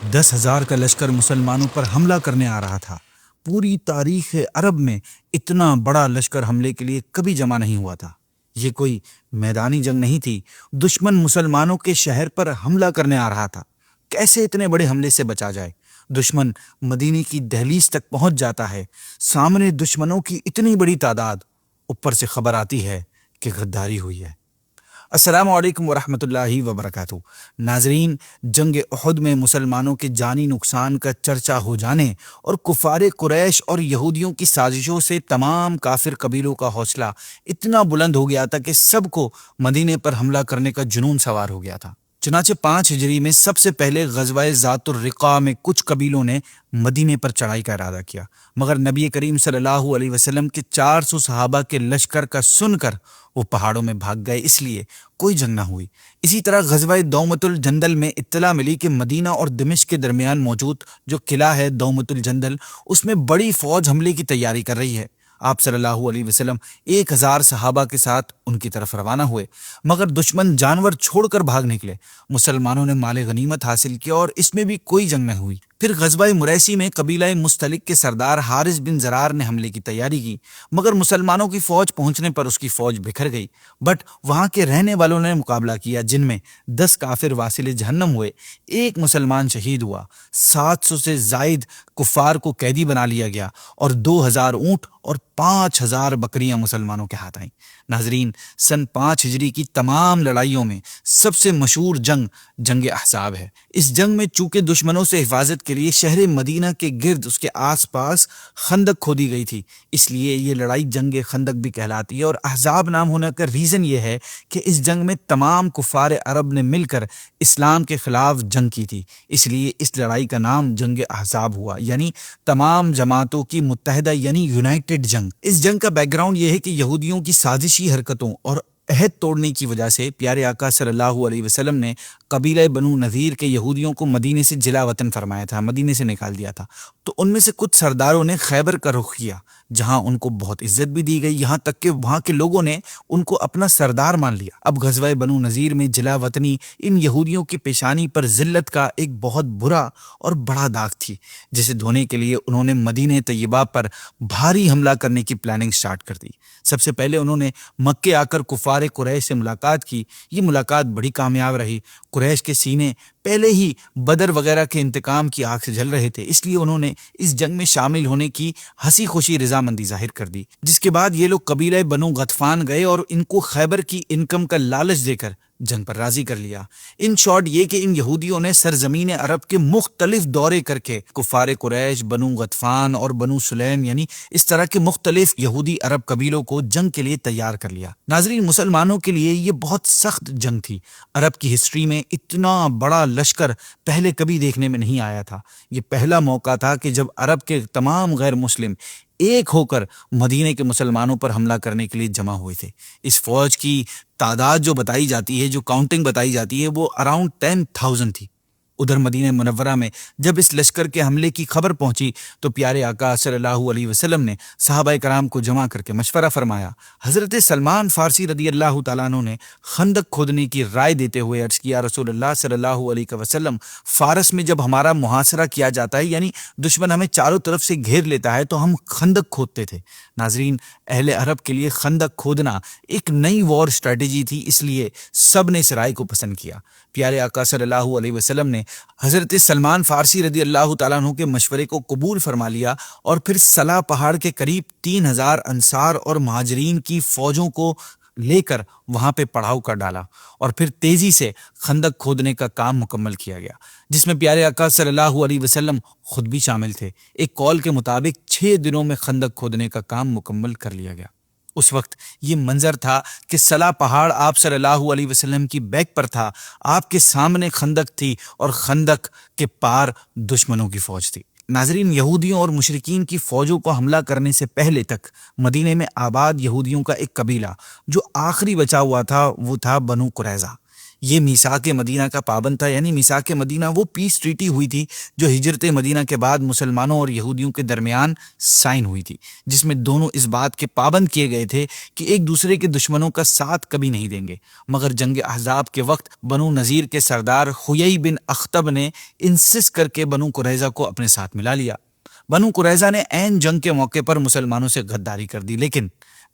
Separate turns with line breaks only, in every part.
10,000 کا لشکر مسلمانوں پر حملہ کرنے آ رہا تھا۔ پوری تاریخ عرب میں اتنا بڑا لشکر حملے کے لیے کبھی جمع نہیں ہوا تھا۔ یہ کوئی میدانی جنگ نہیں تھی، دشمن مسلمانوں کے شہر پر حملہ کرنے آ رہا تھا۔ کیسے اتنے بڑے حملے سے بچا جائے؟ دشمن مدینے کی دہلیز تک پہنچ جاتا ہے، سامنے دشمنوں کی اتنی بڑی تعداد، اوپر سے خبر آتی ہے کہ غداری ہوئی ہے۔ السلام علیکم ورحمۃ اللہ وبرکاتہ۔ ناظرین، جنگ احد میں مسلمانوں کے جانی نقصان کا چرچا ہو جانے اور کفار قریش اور یہودیوں کی سازشوں سے تمام کافر قبیلوں کا حوصلہ اتنا بلند ہو گیا تھا کہ سب کو مدینے پر حملہ کرنے کا جنون سوار ہو گیا تھا۔ چنانچہ 5 ہجری میں سب سے پہلے غزوہ ذات الرقاع میں کچھ قبیلوں نے مدینے پر چڑھائی کا ارادہ کیا، مگر نبی کریم صلی اللہ علیہ وسلم کے 400 صحابہ کے لشکر کا سن کر وہ پہاڑوں میں بھاگ گئے، اس لیے کوئی جنگ نہ ہوئی۔ اسی طرح غزوہ دومۃ الجندل میں اطلاع ملی کہ مدینہ اور دمشق کے درمیان موجود جو قلعہ ہے دومۃ الجندل، اس میں بڑی فوج حملے کی تیاری کر رہی ہے۔ آپ صلی اللہ علیہ وسلم 1000 صحابہ کے ساتھ ان کی طرف روانہ ہوئے، مگر دشمن جانور چھوڑ کر بھاگ نکلے۔ مسلمانوں نے مال غنیمت حاصل کیا اور اس میں بھی کوئی جنگ نہ ہوئی۔ پھر غزوہ مریسی میں قبیلہ مستلق کے سردار حارث بن زرار نے حملے کی تیاری کی، مگر مسلمانوں کی فوج پہنچنے پر اس کی فوج بکھر گئی۔ بٹ وہاں کے رہنے والوں نے مقابلہ کیا، جن میں 10 کافر واصل جہنم ہوئے، 1 مسلمان شہید ہوا، 700 سے زائد کفار کو قیدی بنا لیا گیا اور 2000 اونٹ اور 5000 بکریاں مسلمانوں کے ہاتھ آئیں۔ ناظرین، سن 5 ہجری کی تمام لڑائیوں میں سب سے مشہور جنگ احزاب ہے۔ اس جنگ میں چونکہ دشمنوں سے حفاظت کے لیے شہر مدینہ کے گرد اس کے آس پاس خندق کھودی گئی تھی، اس لیے یہ لڑائی جنگ خندق بھی کہلاتی ہے۔ اور احزاب نام ہونے کا ریزن یہ ہے کہ اس جنگ میں تمام کفار عرب نے مل کر اسلام کے خلاف جنگ کی تھی، اس لیے اس لڑائی کا نام جنگ احزاب ہوا، یعنی تمام جماعتوں کی متحدہ یعنی یونائٹڈ جنگ۔ اس جنگ کا بیک گراؤنڈ یہ ہے کہ یہودیوں کی سازشی حرکتوں اور عہد توڑنے کی وجہ سے پیارے آقا صلی اللہ علیہ وسلم نے قبیلہ بنو نذیر کے یہودیوں کو مدینے سے جلا وطن فرمایا تھا، مدینے سے نکال دیا تھا۔ تو ان میں سے کچھ سرداروں نے خیبر کا رخ کیا، جہاں ان کو بہت عزت بھی دی گئی، یہاں تک کہ وہاں کے لوگوں نے ان کو اپنا سردار مان لیا۔ اب غزوہ بنو نذیر میں جلا وطنی ان یہودیوں کی پیشانی پر ذلت کا ایک بہت برا اور بڑا داغ تھی، جسے دھونے کے لیے انہوں نے مدینہ طیبہ پر بھاری حملہ کرنے کی پلاننگ سٹارٹ کر دی۔ سب سے پہلے انہوں نے مکے آ کر کفار قریش سے ملاقات کی۔ یہ ملاقات بڑی کامیاب رہی۔ قریش کے سینے پہلے ہی بدر وغیرہ کے انتقام کی آگ سے جل رہے تھے، اس لیے انہوں نے اس جنگ میں شامل ہونے کی ہنسی خوشی رضامندی ظاہر کر دی، جس کے بعد یہ لوگ قبیلہ بنو غطفان گئے اور ان کو خیبر کی انکم کا لالچ دے کر جنگ پر راضی کر لیا۔ ان شارٹ یہ کہ ان یہودیوں نے سرزمین عرب کے مختلف دورے کر کے کفار قریش، بنو غطفان اور بنو سلیم یعنی اس طرح کے مختلف یہودی عرب قبیلوں کو جنگ کے لیے تیار کر لیا۔ ناظرین، مسلمانوں کے لیے یہ بہت سخت جنگ تھی۔ عرب کی ہسٹری میں اتنا بڑا لشکر پہلے کبھی دیکھنے میں نہیں آیا تھا۔ یہ پہلا موقع تھا کہ جب عرب کے تمام غیر مسلم ایک ہو کر مدینے کے مسلمانوں پر حملہ کرنے کے لیے جمع ہوئے تھے۔ اس فوج کی تعداد جو بتائی جاتی ہے، جو کاؤنٹنگ بتائی جاتی ہے، وہ اراؤنڈ 10,000 تھی۔ ادھر مدینہ منورہ میں جب اس لشکر کے حملے کی خبر پہنچی تو پیارے آقا صلی اللہ علیہ وسلم نے صحابہ کرام کو جمع کر کے مشورہ فرمایا۔ حضرت سلمان فارسی رضی اللہ تعالیٰ عنہ نے خندق کھودنے کی رائے دیتے ہوئے عرض کیا، رسول اللہ صلی اللہ علیہ وسلم، فارس میں جب ہمارا محاصرہ کیا جاتا ہے، یعنی دشمن ہمیں چاروں طرف سے گھیر لیتا ہے، تو ہم خندق کھودتے تھے۔ ناظرین، اہل عرب کے لیے خندق کھودنا ایک نئی وار اسٹریٹجی تھی، اس لیے سب نے اس رائے کو پسند کیا۔ پیارے آقا صلی اللہ علیہ وسلم نے حضرت سلمان فارسی رضی اللہ تعالیٰ عنہ کے مشورے کو قبول فرما لیا اور پھر سلا پہاڑ کے قریب 3000 انصار اور مہاجرین کی فوجوں کو لے کر وہاں پہ پڑاؤ کر ڈالا اور پھر تیزی سے خندق کھودنے کا کام مکمل کیا گیا، جس میں پیارے آقا صلی اللہ علیہ وسلم خود بھی شامل تھے۔ ایک قول کے مطابق 6 دنوں میں خندق کھودنے کا کام مکمل کر لیا گیا۔ اس وقت یہ منظر تھا کہ سلا پہاڑ آپ صلی اللہ علیہ وسلم کی بیک پر تھا، آپ کے سامنے خندق تھی اور خندق کے پار دشمنوں کی فوج تھی۔ ناظرین، یہودیوں اور مشرکین کی فوجوں کو حملہ کرنے سے پہلے تک مدینے میں آباد یہودیوں کا ایک قبیلہ جو آخری بچا ہوا تھا وہ تھا بنو قریظہ۔ یہ میثاق مدینہ کا پابند تھا، یعنی میثاق مدینہ وہ پیس ٹریٹی ہوئی تھی جو ہجرت مدینہ کے بعد مسلمانوں اور یہودیوں کے درمیان سائن ہوئی تھی، جس میں دونوں اس بات کے پابند کیے گئے تھے کہ ایک دوسرے کے دشمنوں کا ساتھ کبھی نہیں دیں گے۔ مگر جنگ احزاب کے وقت بنو نذیر کے سردار حیی بن اخطب نے انسسٹ کر کے بنو قریظہ کو اپنے ساتھ ملا لیا۔ بنو قریظہ نے عین جنگ کے موقع پر مسلمانوں سے غداری کر دی، لیکن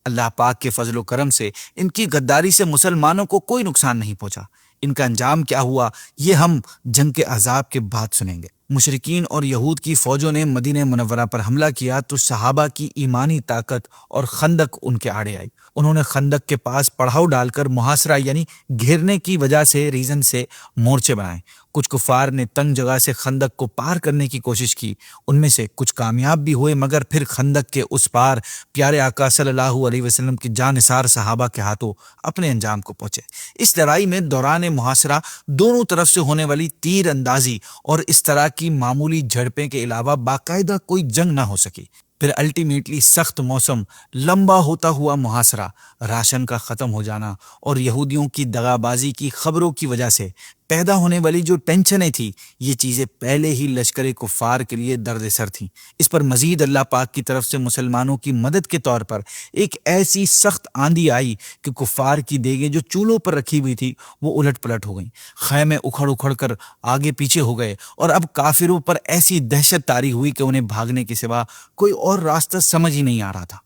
اللہ پاک کے فضل و کرم سے ان کی غداری سے مسلمانوں کو کوئی نقصان نہیں پہنچا۔ ان کا انجام کیا ہوا یہ ہم جنگ کے عذاب کے بعد سنیں گے۔ مشرکین اور یہود کی فوجوں نے مدینہ منورہ پر حملہ کیا تو صحابہ کی ایمانی طاقت اور خندق ان کے آڑے آئی۔ انہوں نے خندق کے پاس پڑاؤ ڈال کر محاصرہ یعنی گھیرنے کی وجہ سے ریزن سے مورچے بنائے۔ کچھ کفار نے تنگ جگہ سے خندق کو پار کرنے کی کوشش کی، ان میں سے کچھ کامیاب بھی ہوئے، مگر پھر خندق کے اس پار پیارے آقا صلی اللہ علیہ وسلم کی جاں نثار صحابہ کے ہاتھوں اپنے انجام کو پہنچے۔ اس لڑائی میں دوران محاصرہ دونوں طرف سے ہونے والی تیر اندازی اور اس طرح کی معمولی جھڑپیں کے علاوہ باقاعدہ کوئی جنگ نہ ہو سکی۔ پھر الٹیمیٹلی سخت موسم، لمبا ہوتا ہوا محاصرہ، راشن کا ختم ہو جانا اور یہودیوں کی دغابازی کی خبروں کی وجہ سے پیدا ہونے والی جو ٹینشنیں تھیں، یہ چیزیں پہلے ہی لشکر کفار کے لیے درد سر تھیں۔ اس پر مزید اللہ پاک کی طرف سے مسلمانوں کی مدد کے طور پر ایک ایسی سخت آندھی آئی کہ کفار کی دیگیں جو چولہوں پر رکھی ہوئی تھی وہ الٹ پلٹ ہو گئیں، خیمے اکھڑ اکھڑ کر آگے پیچھے ہو گئے، اور اب کافروں پر ایسی دہشت طاری ہوئی کہ انہیں بھاگنے کے سوا کوئی اور راستہ سمجھ ہی نہیں آ رہا تھا۔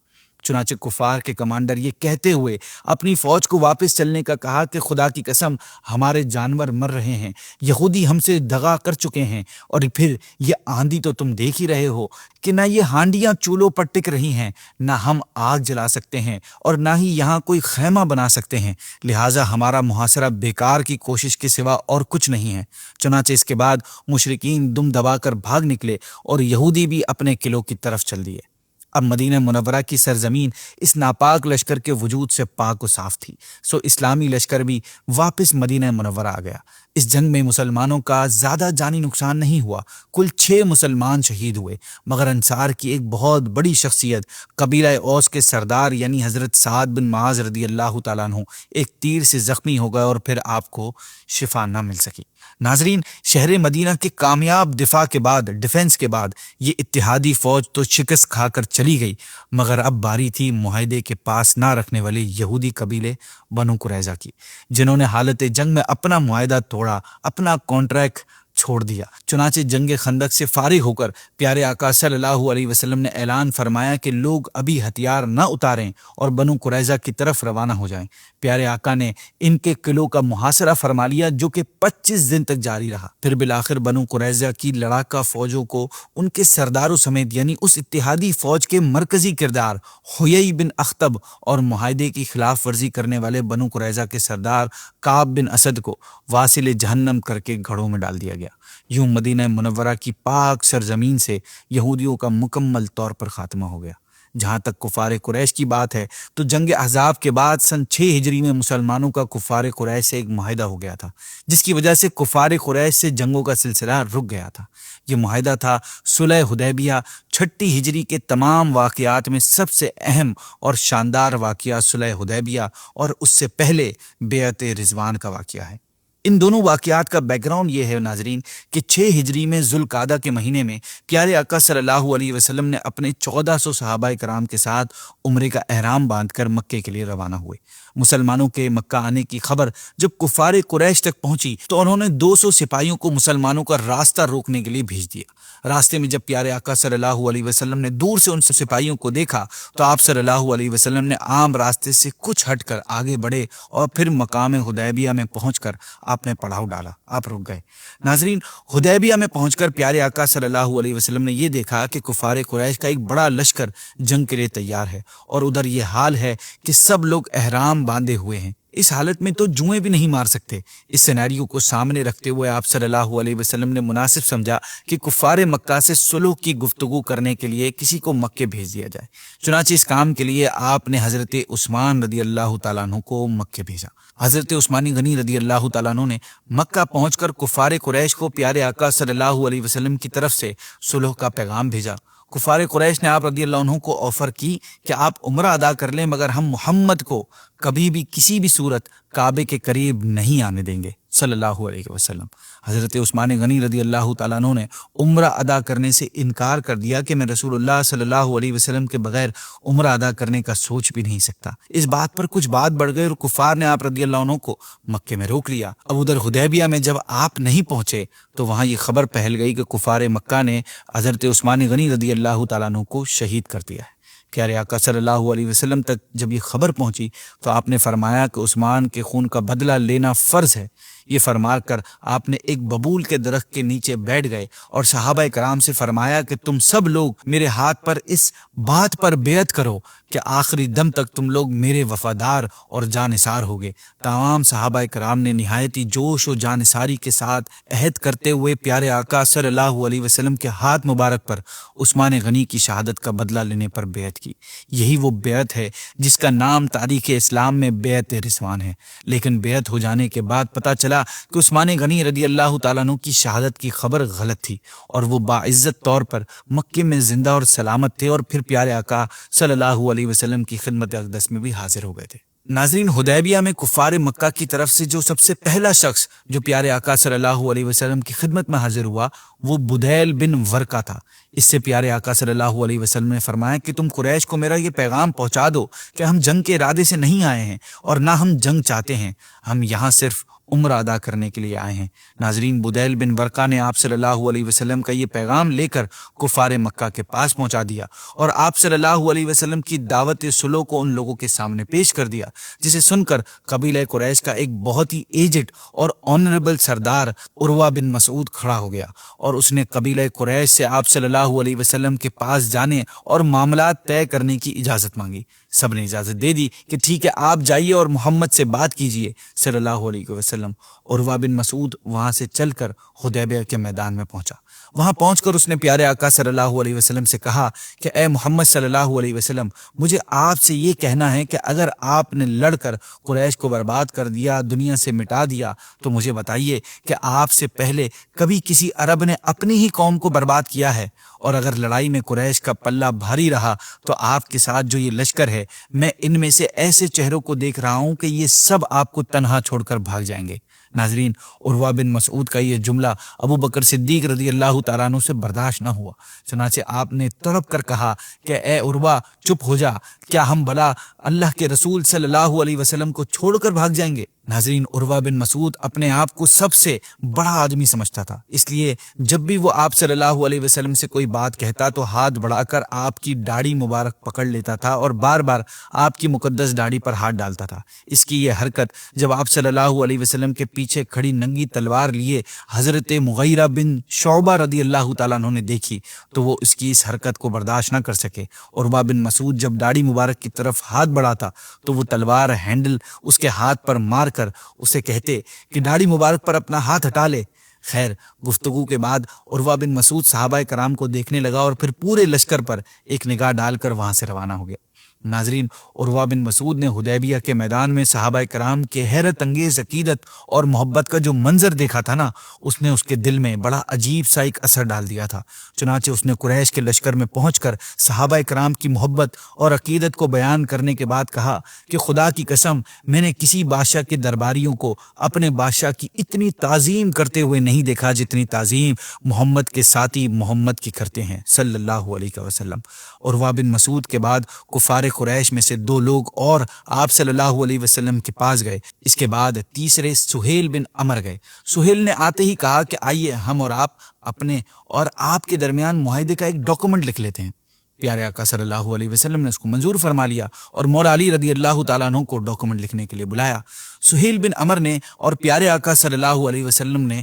چنانچہ کفار کے کمانڈر یہ کہتے ہوئے اپنی فوج کو واپس چلنے کا کہا کہ خدا کی قسم ہمارے جانور مر رہے ہیں، یہودی ہم سے دغا کر چکے ہیں، اور پھر یہ آندھی تو تم دیکھ ہی رہے ہو کہ نہ یہ ہانڈیاں چولہوں پر ٹک رہی ہیں، نہ ہم آگ جلا سکتے ہیں اور نہ ہی یہاں کوئی خیمہ بنا سکتے ہیں، لہٰذا ہمارا محاصرہ بیکار کی کوشش کے سوا اور کچھ نہیں ہے۔ چنانچہ اس کے بعد مشرکین دم دبا کر بھاگ نکلے اور یہودی بھی اپنے قلعوں کی طرف چل دیے۔ اب مدینہ منورہ کی سرزمین اس ناپاک لشکر کے وجود سے پاک و صاف تھی، سو اسلامی لشکر بھی واپس مدینہ منورہ آ گیا۔ اس جنگ میں مسلمانوں کا زیادہ جانی نقصان نہیں ہوا، کل 6 مسلمان شہید ہوئے، مگر انصار کی ایک بہت بڑی شخصیت قبیلہ اوس کے سردار یعنی حضرت سعد بن معاذ رضی اللہ تعالیٰ عنہ ایک تیر سے زخمی ہو گئے اور پھر آپ کو شفا نہ مل سکی۔ ناظرین، شہر مدینہ کے کامیاب دفاع کے بعد، ڈیفنس کے بعد، یہ اتحادی فوج تو شکست کھا کر چلی گئی، مگر اب باری تھی معاہدے کے پاس نہ رکھنے والے یہودی قبیلے بنو قریظہ کی، جنہوں نے حالت جنگ میں اپنا معاہدہ توڑا، اپنا کانٹریکٹ چھوڑ دیا۔ چنانچہ جنگ خندق سے فارغ ہو کر پیارے آقا صلی اللہ علیہ وسلم نے اعلان فرمایا کہ لوگ ابھی ہتھیار نہ اتاریں اور بنو قریظہ کی طرف روانہ ہو جائیں۔ پیارے آقا نے ان کے قلعوں کا محاصرہ فرما لیا جو کہ 25 دن تک جاری رہا۔ پھر بالآخر بنو قریظہ کی لڑاکا فوجوں کو ان کے سرداروں سمیت یعنی اس اتحادی فوج کے مرکزی کردار حیی بن اخطب اور معاہدے کی خلاف ورزی کرنے والے بنو قریظہ کے سردار کعب بن اسد کو واصل جہنم کر کے گھڑوں میں ڈال دیا گیا۔ یوں مدینہ منورہ کی پاک سرزمین سے یہودیوں کا مکمل طور پر خاتمہ ہو گیا۔ جہاں تک کفار قریش کی بات ہے تو جنگ احزاب کے بعد سن 6 ہجری میں مسلمانوں کا کفار قریش سے ایک معاہدہ ہو گیا تھا، جس کی وجہ سے کفار قریش سے جنگوں کا سلسلہ رک گیا تھا۔ یہ معاہدہ تھا صلح حدیبیہ۔ 6 ہجری کے تمام واقعات میں سب سے اہم اور شاندار واقعہ صلح حدیبیہ اور اس سے پہلے بیعت رضوان کا واقعہ ہے۔ ان دونوں واقعات کا بیک گراؤنڈ یہ ہے ناظرین کہ 6 ہجری میں ذوالقعدہ کے مہینے میں پیارے آقا صلی اللہ علیہ وسلم نے اپنے 1400 صحابہ کرام کے ساتھ عمرے کا احرام باندھ کر مکے کے لیے روانہ ہوئے۔ مسلمانوں کے مکہ آنے کی خبر جب کفار قریش تک پہنچی تو انہوں نے 200 سپاہیوں کو مسلمانوں کا راستہ روکنے کے لیے بھیج دیا۔ راستے میں جب پیارے آقا صلی اللہ علیہ وسلم نے دور سے ان سپاہیوں کو دیکھا تو آپ صلی اللہ علیہ وسلم نے عام راستے سے کچھ ہٹ کر آگے بڑھے اور پھر مقام حدیبیہ میں پہنچ کر آپ نے پڑاؤ ڈالا، آپ رک گئے۔ ناظرین، حدیبیہ میں پہنچ کر پیارے آقا صلی اللہ علیہ وسلم نے یہ دیکھا کہ کفار قریش کا ایک بڑا لشکر جنگ کے لیے تیار ہے، اور ادھر یہ حال ہے کہ سب لوگ احرام باندھے ہوئے ہیں۔ اس حالت میں تو جوئیں بھی نہیں مار سکتے۔ اس سیناریو کو سامنے رکھتے ہوئے آپ صلی اللہ علیہ وسلم نے مناسب سمجھا کہ کفار مکہ سے صلح کی گفتگو کرنے کے لیے کسی کو مکے بھیج دیا جائے۔ چنانچہ اس کام کے لیے آپ نے حضرت عثمان رضی اللہ تعالیٰ عنہ کو مکے بھیجا۔ حضرت عثمان غنی رضی اللہ تعالیٰ عنہ نے مکہ پہنچ کر کفار قریش کو پیارے آقا صلی اللہ علیہ وسلم کی طرف سے صلح کا پیغام بھیجا۔ کفار قریش نے آپ رضی اللہ عنہ کو آفر کی کہ آپ عمرہ ادا کر لیں، مگر ہم محمد کو کبھی بھی کسی بھی صورت کعبے کے قریب نہیں آنے دیں گے صلی اللہ علیہ وسلم۔ حضرت عثمان غنی رضی اللہ تعالیٰ عنہ نے عمرہ ادا کرنے سے انکار کر دیا کہ میں رسول اللہ صلی اللہ علیہ وسلم کے بغیر عمرہ ادا کرنے کا سوچ بھی نہیں سکتا۔ اس بات پر کچھ بات بڑھ گئی اور کفار نے آپ رضی اللہ عنہ کو مکے میں روک لیا۔ اب ادھر حدیبیہ میں جب آپ نہیں پہنچے تو وہاں یہ خبر پھیل گئی کہ کفار مکہ نے حضرت عثمان غنی رضی اللہ تعالیٰ عنہ کو شہید کر دیا ہے۔ پیارے آقا صلی اللہ علیہ وسلم تک جب یہ خبر پہنچی تو آپ نے فرمایا کہ عثمان کے خون کا بدلہ لینا فرض ہے۔ یہ فرما کر آپ نے ایک ببول کے درخت کے نیچے بیٹھ گئے اور صحابہ کرام سے فرمایا کہ تم سب لوگ میرے ہاتھ پر اس بات پر بیعت کرو کہ آخری دم تک تم لوگ میرے وفادار اور جانثار ہوگے۔ تمام صحابہ کرام نے نہایتی جوش و جانثاری کے ساتھ عہد کرتے ہوئے پیارے آقا صلی اللہ علیہ وسلم کے ہاتھ مبارک پر عثمان غنی کی شہادت کا بدلہ لینے پر بیعت کی۔ یہی وہ بیعت ہے جس کا نام تاریخ اسلام میں بیعت رضوان ہے۔ لیکن بیعت ہو جانے کے بعد پتہ چلا کہ عثمان غنی رضی اللہ تعالیٰ عنہ کی شہادت کی خبر غلط تھی اور وہ باعزت طور پر مکے میں زندہ اور سلامت تھے اور پھر پیارے آقا صلی اللہ علیہ وسلم کی خدمت اقدس میں بھی حاضر ہو گئے تھے۔ ناظرین، حدیبیہ میں کفار مکہ کی طرف سے جو سب سے پہلا شخص جو پیارے آقا صلی اللہ علیہ وسلم کی خدمت میں حاضر ہوا وہ بدیل بن ورقہ تھا۔ اس سے پیارے آقا صلی اللہ علیہ وسلم نے فرمایا کہ تم قریش کو میرا یہ پیغام پہنچا دو کہ ہم جنگ کے ارادے سے نہیں آئے ہیں اور نہ ہم جنگ چاہتے ہیں، ہم یہاں صرف عمرہ ادا کرنے کے لیے آئے ہیں۔ ناظرین، بدیل بن ورقہ نے آپ صلی اللہ علیہ وسلم کا یہ پیغام لے کر کفار مکہ کے پاس پہنچا دیا اور آپ صلی اللہ علیہ وسلم کی دعوت صلح کو ان لوگوں کے سامنے پیش کر دیا، جسے سن کر قبیلہ قریش کا ایک بہت ہی ایجڈ اور آنریبل سردار عروہ بن مسعود کھڑا ہو گیا اور اس نے قبیلہ قریش سے آپ صلی اللہ علیہ وسلم کے پاس جانے اور معاملات طے کرنے کی اجازت مانگی۔ سب نے اجازت دے دی کہ ٹھیک ہے، آپ جائیے اور محمد سے بات کیجیے صلی اللہ علیہ وسلم۔ عروہ بن مسعود وہاں سے چل کر حدیبیہ کے میدان میں پہنچا۔ وہاں پہنچ کر اس نے پیارے آقا صلی اللہ علیہ وسلم سے کہا کہ اے محمد صلی اللہ علیہ وسلم، مجھے آپ سے یہ کہنا ہے کہ اگر آپ نے لڑ کر قریش کو برباد کر دیا، دنیا سے مٹا دیا، تو مجھے بتائیے کہ آپ سے پہلے کبھی کسی عرب نے اپنی ہی قوم کو برباد کیا ہے؟ اور اگر لڑائی میں قریش کا پلہ بھاری رہا تو آپ کے ساتھ جو یہ لشکر ہے، میں ان میں سے ایسے چہروں کو دیکھ رہا ہوں کہ یہ سب آپ کو تنہا چھوڑ کر بھاگ جائیں گے۔ ناظرین، عروہ بن مسعود کا یہ جملہ ابو بکر صدیق رضی اللہ تعالیٰ عنہ سے برداشت نہ ہوا، چنانچہ آپ نے تڑپ کر کہا کہ اے عروہ، چپ ہو جا، کیا ہم بھلا اللہ کے رسول صلی اللہ علیہ وسلم کو چھوڑ کر بھاگ جائیں گے؟ ناظرین، عروہ بن مسعود اپنے آپ کو سب سے بڑا آدمی سمجھتا تھا، اس لیے جب بھی وہ آپ صلی اللہ علیہ وسلم سے کوئی بات کہتا تو ہاتھ بڑھا کر آپ کی داڑھی مبارک پکڑ لیتا تھا اور بار بار آپ کی مقدس داڑھی پر ہاتھ ڈالتا تھا۔ اس کی یہ حرکت جب آپ صلی اللہ علیہ وسلم کے پیچھے کھڑی ننگی تلوار لیے حضرت مغیرہ بن شعبہ رضی اللہ تعالیٰ عنہ نے دیکھی تو وہ اس کی اس حرکت کو برداشت نہ کر سکے۔ عروہ بن مسعود جب داڑھی مبارک کی طرف ہاتھ بڑھاتا تو وہ تلوار ہینڈل اس کے ہاتھ پر مار کر اسے کہتے کہ داڑھی مبارک پر اپنا ہاتھ ہٹا لے۔ خیر، گفتگو کے بعد عروہ بن مسعود صحابہ کرام کو دیکھنے لگا اور پھر پورے لشکر پر ایک نگاہ ڈال کر وہاں سے روانہ ہو گیا۔ ناظرین، عروہ بن مسعود نے حدیبیہ کے میدان میں صحابہ کرام کے حیرت انگیز عقیدت اور محبت کا جو منظر دیکھا تھا نا، اس نے اس کے دل میں بڑا عجیب سا ایک اثر ڈال دیا تھا۔ چنانچہ اس نے قریش کے لشکر میں پہنچ کر صحابہ کرام کی محبت اور عقیدت کو بیان کرنے کے بعد کہا کہ خدا کی قسم، میں نے کسی بادشاہ کے درباریوں کو اپنے بادشاہ کی اتنی تعظیم کرتے ہوئے نہیں دیکھا جتنی تعظیم محمد کے ساتھی محمد کی کرتے ہیں صلی اللہ علیہ وسلم۔ عروہ بن مسعود کے بعد کفار قریش میں سے 2 لوگ اور آپ صلی اللہ علیہ وسلم کے پاس گئے۔ اس کے بعد تیسرے سہیل بن عمر گئے۔ سہیل نے آتے ہی کہا کہ آئیے ہم اور آپ اپنے اور آپ کے درمیان معاہدے کا ایک ڈاکومنٹ لکھ لیتے ہیں۔ پیارے آقا صلی اللہ علیہ وسلم نے اس کو منظور فرما لیا اور مولا علی رضی اللہ تعالیٰ عنہ کو ڈاکومنٹ لکھنے کے لیے بلایا۔ سہیل بن عمر نے اور پیارے آقا صلی اللہ علیہ وسلم نے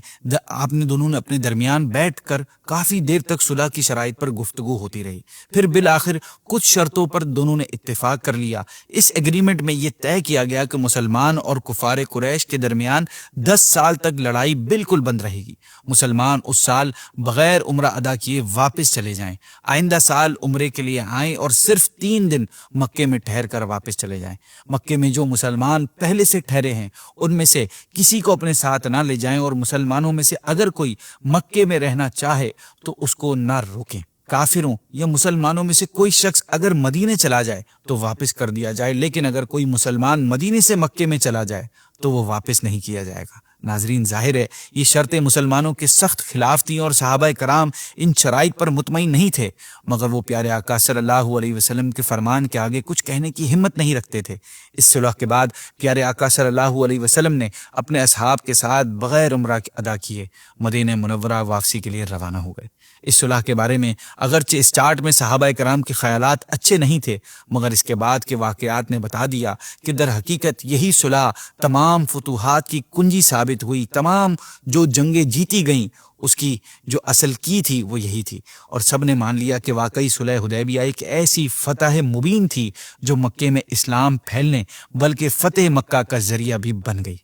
دونوں نے اپنے درمیان بیٹھ کر کافی دیر تک صلح کی شرائط پر گفتگو ہوتی رہی۔ پھر بالآخر کچھ شرطوں پر دونوں نے اتفاق کر لیا۔ اس ایگریمنٹ میں یہ طے کیا گیا کہ مسلمان اور کفار قریش کے درمیان 10 سال تک لڑائی بالکل بند رہے گی۔ مسلمان اس سال بغیر عمرہ ادا کیے واپس چلے جائیں، آئندہ سال عمرے کے لیے آئیں اور صرف 3 دن مکے میں ٹھہر کر واپس چلے جائیں۔ مکے میں جو مسلمان پہلے سے ٹھہرے ہیں ان میں سے کسی کو اپنے ساتھ نہ لے جائیں اور مسلمانوں میں سے اگر کوئی مکے میں رہنا چاہے تو اس کو نہ روکیں۔ کافروں یا مسلمانوں میں سے کوئی شخص اگر مدینے چلا جائے تو واپس کر دیا جائے، لیکن اگر کوئی مسلمان مدینے سے مکے میں چلا جائے تو وہ واپس نہیں کیا جائے گا۔ ناظرین، ظاہر ہے یہ شرطیں مسلمانوں کے سخت خلاف تھیں اور صحابہ کرام ان شرائط پر مطمئن نہیں تھے، مگر وہ پیارے آقا صلی اللہ علیہ وسلم کے فرمان کے آگے کچھ کہنے کی ہمت نہیں رکھتے تھے۔ اس صلح کے بعد پیارے آقا صلی اللہ علیہ وسلم نے اپنے اصحاب کے ساتھ بغیر عمرہ ادا کیے مدینہ منورہ واپسی کے لیے روانہ ہو گئے۔ اس صلح کے بارے میں اگرچہ اسٹارٹ میں صحابہ کرام کے خیالات اچھے نہیں تھے، مگر اس کے بعد کے واقعات نے بتا دیا کہ در حقیقت یہی صلح تمام فتوحات کی کنجی ثابت ہوئی۔ تمام جو جنگیں جیتی گئیں اس کی جو اصل کی تھی وہ یہی تھی، اور سب نے مان لیا کہ واقعی صلح حدیبیہ ایک ایسی فتح مبین تھی جو مکے میں اسلام پھیلنے بلکہ فتح مکہ کا ذریعہ بھی بن گئی۔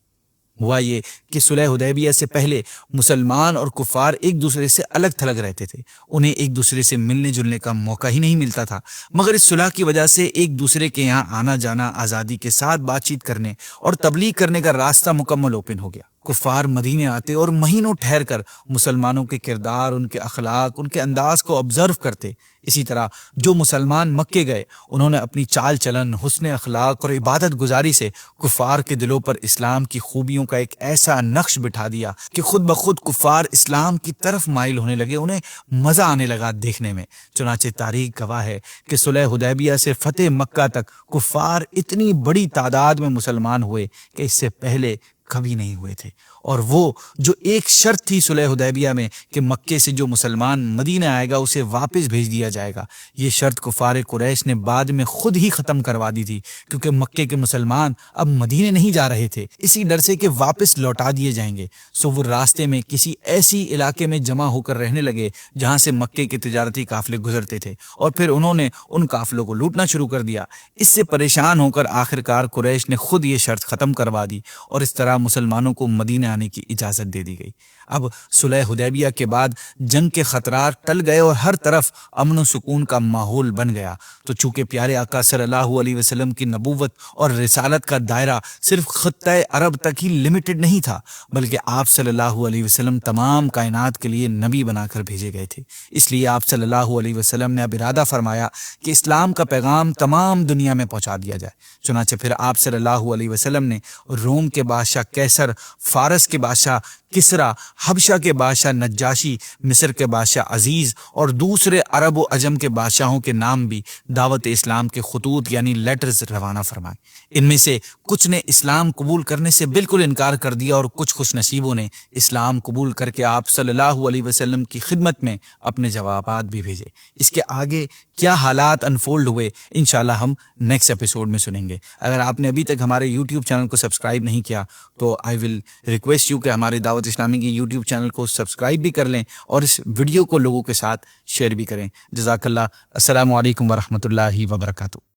ہوا یہ کہ صلح حدیبیہ سے پہلے مسلمان اور کفار ایک دوسرے سے الگ تھلگ رہتے تھے، انہیں ایک دوسرے سے ملنے جلنے کا موقع ہی نہیں ملتا تھا، مگر اس صلح کی وجہ سے ایک دوسرے کے یہاں آنا جانا، آزادی کے ساتھ بات چیت کرنے اور تبلیغ کرنے کا راستہ مکمل اوپن ہو گیا۔ کفار مدینے آتے اور مہینوں ٹھہر کر مسلمانوں کے کردار، ان کے اخلاق، ان کے انداز کو آبزرو کرتے۔ اسی طرح جو مسلمان مکے گئے انہوں نے اپنی چال چلن، حسن اخلاق اور عبادت گزاری سے کفار کے دلوں پر اسلام کی خوبیوں کا ایک ایسا نقش بٹھا دیا کہ خود بخود کفار اسلام کی طرف مائل ہونے لگے، انہیں مزہ آنے لگا دیکھنے میں۔ چنانچہ تاریخ گواہ ہے کہ صلح حدیبیہ سے فتح مکہ تک کفار اتنی بڑی تعداد میں مسلمان ہوئے کہ اس سے پہلے کبھی نہیں ہوئے تھے، اور وہ جو ایک شرط تھی صلح حدیبیہ میں کہ مکے سے جو مسلمان مدینہ آئے گا اسے واپس بھیج دیا جائے گا، یہ شرط کفار قریش نے بعد میں خود ہی ختم کروا دی تھی، کیونکہ مکے کے مسلمان اب مدینے نہیں جا رہے تھے اسی ڈر سے کہ واپس لوٹا دیے جائیں گے، سو وہ راستے میں کسی ایسی علاقے میں جمع ہو کر رہنے لگے جہاں سے مکے کے تجارتی قافلے گزرتے تھے، اور پھر انہوں نے ان قافلوں کو لوٹنا شروع کر دیا۔ اس سے پریشان ہو کر آخرکار قریش نے خود یہ شرط ختم کروا دی، اور اس طرح مسلمانوں کو مدینے آنے کی اجازت دے دی گئی۔ اب صلح حدیبیہ کے بعد جنگ کے خطرات ٹل گئے اور ہر طرف امن و سکون کا ماحول بن گیا، تو چونکہ پیارے آقا صلی اللہ علیہ وسلم کی نبوت اور رسالت کا دائرہ صرف خطہ عرب تک ہی لمیٹڈ نہیں تھا، بلکہ آپ صلی اللہ علیہ وسلم تمام کائنات کے لیے نبی بنا کر بھیجے گئے تھے۔ اس لیے آپ صلی اللہ علیہ وسلم نے اب ارادہ فرمایا کہ اسلام کا پیغام تمام دنیا میں پہنچا دیا جائے۔ چنانچہ پھر آپ صلی اللہ علیہ وسلم نے روم کے بادشاہ کیسر، فارس کے بادشاہ کسرا، حبشہ کے بادشاہ نجاشی، مصر کے بادشاہ عزیز اور دوسرے عرب و عجم کے بادشاہوں کے نام بھی دعوت اسلام کے خطوط یعنی لیٹرز روانہ فرمائے۔ ان میں سے کچھ نے اسلام قبول کرنے سے بالکل انکار کر دیا، اور کچھ خوش نصیبوں نے اسلام قبول کر کے آپ صلی اللہ علیہ وسلم کی خدمت میں اپنے جوابات بھی بھیجے۔ اس کے آگے کیا حالات انفولڈ ہوئے انشاءاللہ ہم نیکسٹ ایپیسوڈ میں سنیں گے۔ اگر آپ نے ابھی تک ہمارے یوٹیوب چینل کو سبسکرائب نہیں کیا تو آئی ول ریکویسٹ یو کہ ہمارے دعوت اسلامی کی یوٹیوب چینل کو سبسکرائب بھی کر لیں اور اس ویڈیو کو لوگوں کے ساتھ شیئر بھی کریں۔ جزاک اللہ۔ السلام علیکم ورحمۃ اللہ وبرکاتہ۔